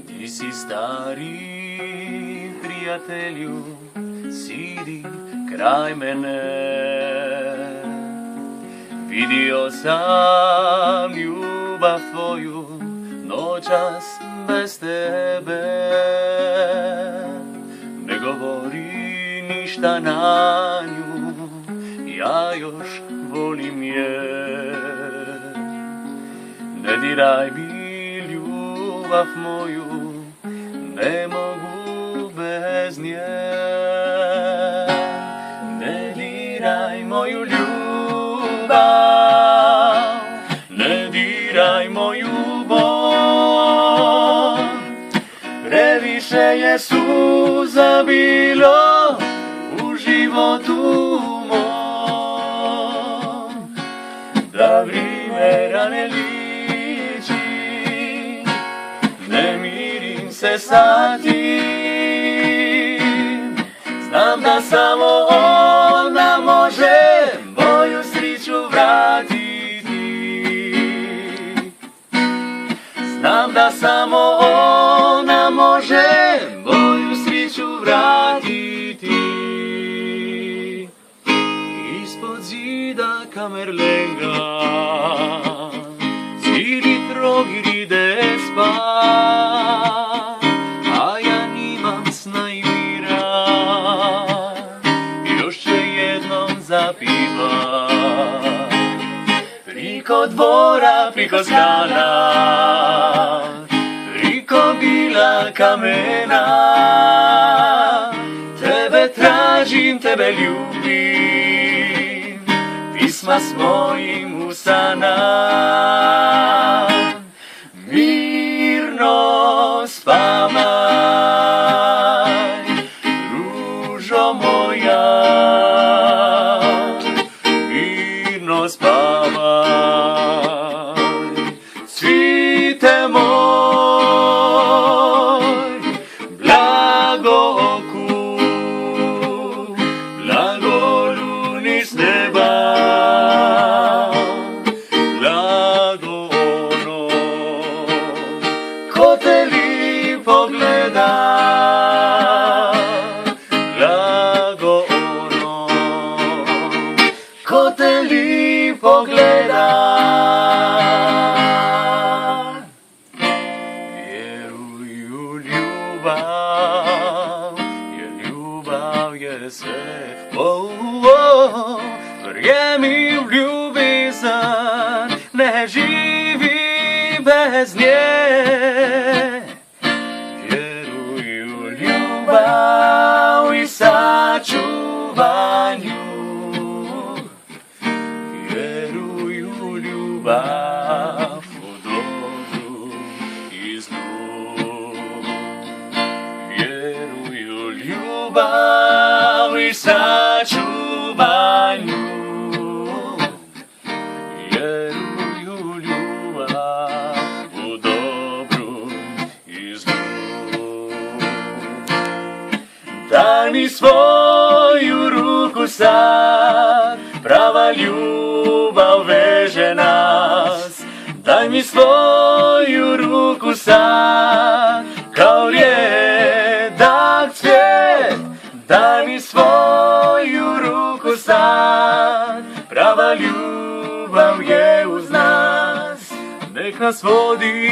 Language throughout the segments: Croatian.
Ti si stari prijatelju, sidi kraj mene. Vidio sam ljubav tvoju noćas bez tebe. Ne govori ništa na nju, ja još volim je. Ne diraj mi ljubav moju, ne mogu bez nje. Ne diraj moju ljubav, ne diraj moju bol. Previše je suza bilo u životu mom, da vrijeme rane liči, ne mirim se sa tim. Znam da samo ona može moju sreću vratiti. Znam da samo ona može moju sreću vratiti. Ispod zida Kamerlenga cijeli Trogir ide spat, a ja nimam sna i mira, još će jednom zapiva. Priko dvora, priko zgrada, priko bila kamena, tebe tražim, tebe ljubim, pisma s mojim usana. Mirno spavaj, ružo moja, mirno spavaj, cvite moj, blago oku, blago luni s neba, blago ono ko te li pogleda, blago ono ko te li pogleda. Vjeruj u ljubav, jer ljubav je sve. Vrijemi u ljubizan, ne živi bez nje. Vjeruj u ljubav i sačuvanju, vjeruj u ljubav, u dobru i zlu. Vjeruj u ljubav i sačuvanju, vjeruj u ljubav, u dobru i zlu. Daj mi svoju ruku sad, prava ljubav veže nas. Daj mi svoju ruku sad, kao rijedak cvijet. Daj mi svoju ruku sad, prava ljubav je uz nas. Nek nas vodi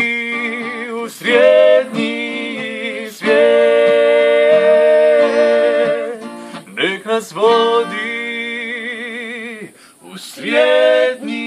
u sretni svijet, nek nas vodi u sretni